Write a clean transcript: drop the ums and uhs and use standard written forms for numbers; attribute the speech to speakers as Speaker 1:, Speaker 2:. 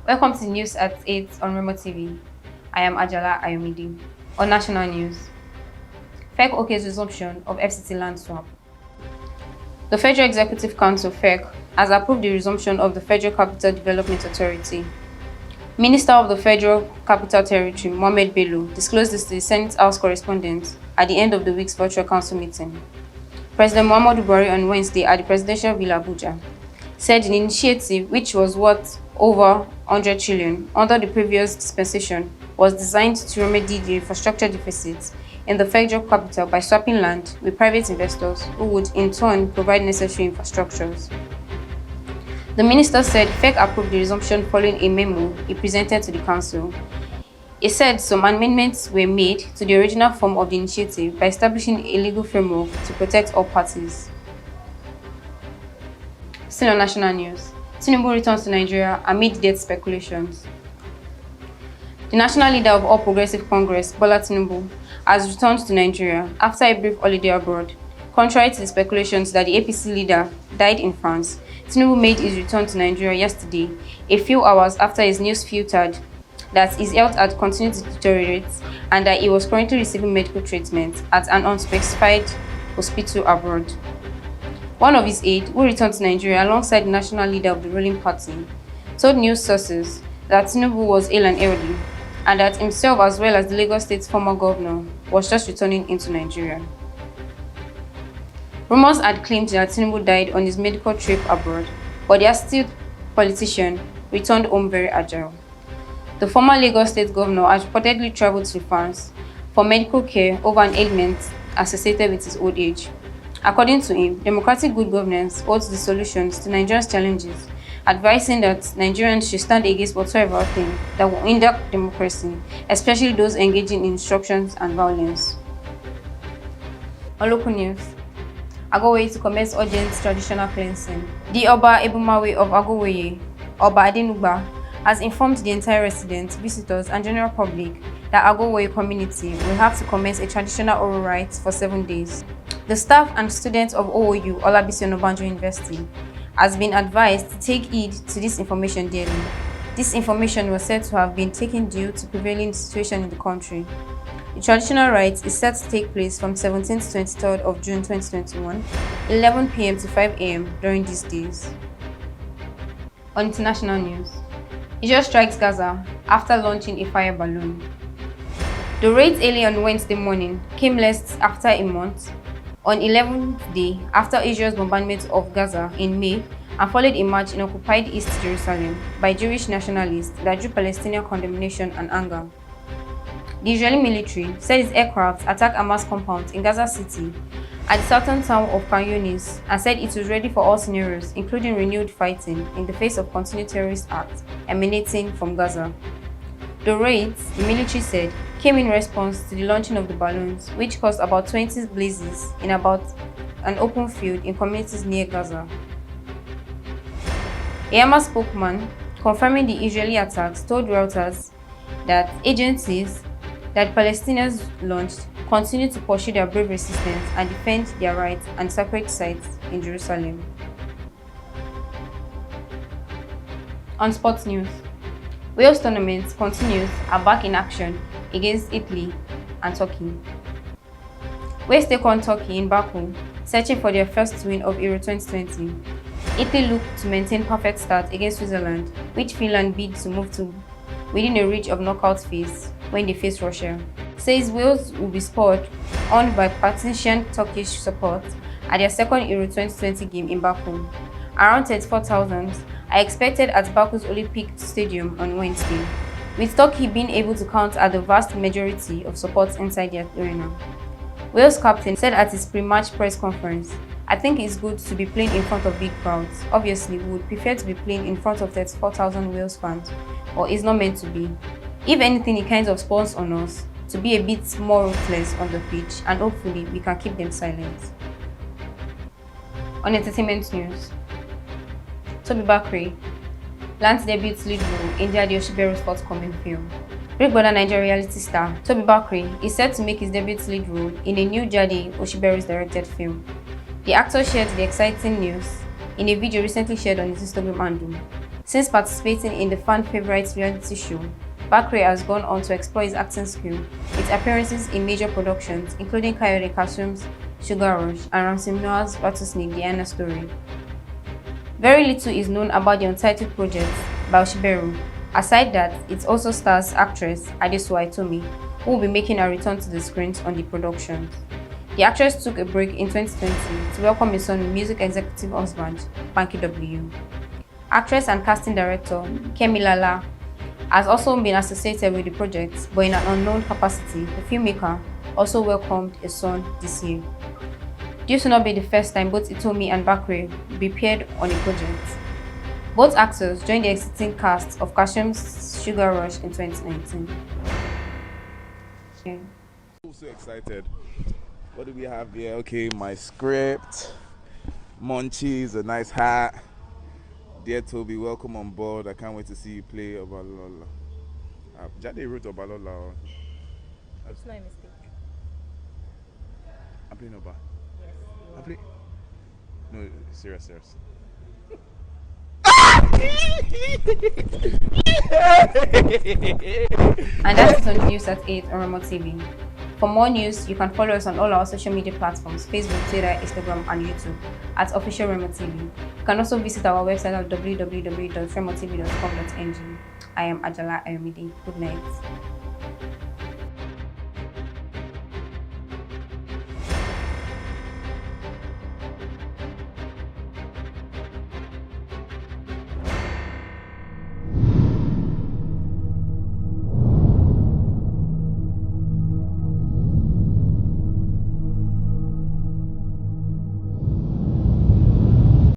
Speaker 1: Welcome to News at 8 on Remo TV. I am Ajala Ayomide. On national news, FEC OK's resumption of FCT land swap. The Federal Executive Council (FEC) has approved the resumption of the Federal Capital Development Authority. Minister of the Federal Capital Territory, Mohammed Bello, disclosed this to the Senate House correspondents at the end of the week's virtual council meeting. President Muhammadu Buhari on Wednesday at the Presidential Villa Abuja said the initiative, which was worth over 100 trillion under the previous dispensation, was designed to remedy the infrastructure deficits in the federal capital by swapping land with private investors who would in turn provide necessary infrastructures. The minister said FEC approved the resumption following a memo he presented to the council. He said some amendments were made to the original form of the initiative by establishing a legal framework to protect all parties. Still on national news, Tinubu returns to Nigeria amid death speculations. The national leader of All Progressive Congress, Bola Tinubu, has returned to Nigeria after a brief holiday abroad. Contrary to the speculations that the APC leader died in France, Tinubu made his return to Nigeria yesterday, a few hours after his news filtered that his health had continued to deteriorate and that he was currently receiving medical treatment at an unspecified hospital abroad. One of his aides, who returned to Nigeria alongside the national leader of the ruling party, told news sources that Tinubu was ill and elderly, and that himself as well as the Lagos State's former governor was just returning into Nigeria. Rumors had claimed that Tinubu died on his medical trip abroad, but the astute politician returned home very agile. The former Lagos State governor had reportedly traveled to France for medical care over an ailment associated with his old age. According to him, democratic good governance holds the solutions to Nigeria's challenges, advising that Nigerians should stand against whatsoever thing that will hinder democracy, especially those engaging in insurrections and violence. On local news, Agoweye to commence urgent traditional cleansing. The Oba Ebumawe of Agoweye, Oba Adenugba, has informed the entire residents, visitors, and general public that Agoweye community will have to commence a traditional oral rites for 7 days. The staff and students of OOU, Olabisi Onabanjo University, has been advised to take heed to this information daily. This information was said to have been taken due to prevailing situation in the country. The traditional rite is set to take place from 17th to 23rd of June 2021, 11 p.m. to 5 a.m. during these days. On international news, Israel strikes Gaza after launching a fire balloon. The raid early on Wednesday morning came less after a month, on 11th day after Israel's bombardment of Gaza in May, and followed a march in occupied East Jerusalem by Jewish nationalists that drew Palestinian condemnation and anger. The Israeli military said its aircraft attacked Hamas compounds in Gaza City at the southern town of Khan Yunis and said it was ready for all scenarios, including renewed fighting in the face of continued terrorist acts emanating from Gaza. The raids, the military said, came in response to the launching of the balloons, which caused about 20 blazes in about an open field in communities near Gaza. A Hamas spokesman confirming the Israeli attacks told Reuters that agencies that Palestinians launched continue to pursue their brave resistance and defend their rights and sacred sites in Jerusalem. On sports news, Wales tournament continues are back in action against Italy and Turkey. Wales take on Turkey in Baku, searching for their first win of Euro 2020. Italy look to maintain perfect start against Switzerland, which Finland bid to move to within a reach of knockout phase when they face Russia. Says Wales will be spurred on by partisan Turkish support at their second Euro 2020 game in Baku. Around 34,000 are expected at Baku's Olympic Stadium on Wednesday, with Turkey being able to count at the vast majority of support inside the arena. Wales captain said at his pre-match press conference, "I think it's good to be playing in front of big crowds. Obviously, we would prefer to be playing in front of 34,000 Wales fans, but it's not meant to be. If anything, it kind of spawns on us to be a bit more ruthless on the pitch, and hopefully we can keep them silent." On entertainment news, Toby Bakre lands debut lead role in Jade Oshiberu's forthcoming film. Big Brother Nigeria reality star Toby Bakre is set to make his debut lead role in a new Jade Oshiberu's directed film. The actor shared the exciting news in a video recently shared on his Instagram handle, Since participating in the fan favorite reality show, Bakre has gone on to explore his acting skill with appearances in major productions including Kayode Kasum's Sugar Rush and Ramsey Noah's Rattlesnake Diana Story. Very little is known about the untitled project by Oshiberu. Aside that, it also stars actress Adesu Aitomi, who will be making her return to the screens on the production. The actress took a break in 2020 to welcome his son music executive husband, Banky W. Actress and casting director Kemi Lala has also been associated with the project, but in an unknown capacity. The filmmaker also welcomed a son this year. This will not be the first time both Itomi and Bakre will be paired on a project. Both actors joined the existing cast of Kashim's Sugar Rush in 2019. Okay.
Speaker 2: I'm so excited. What do we have here? Okay, my script. Munchies, a nice hat. Dear Toby, welcome on board. I can't wait to see you play Obalola. Jade wrote Obalola.
Speaker 3: It's not a mistake.
Speaker 2: I'm playing Oba.
Speaker 3: Yes.
Speaker 2: I'm playing. No, serious.
Speaker 1: And that is on News at 8 on Remote TV. For more news, you can follow us on all our social media platforms, Facebook, Twitter, Instagram, and YouTube at Official Remote TV. You can also visit our website at www.remotv.com.ng. I am Ajala Ayomide. Good night.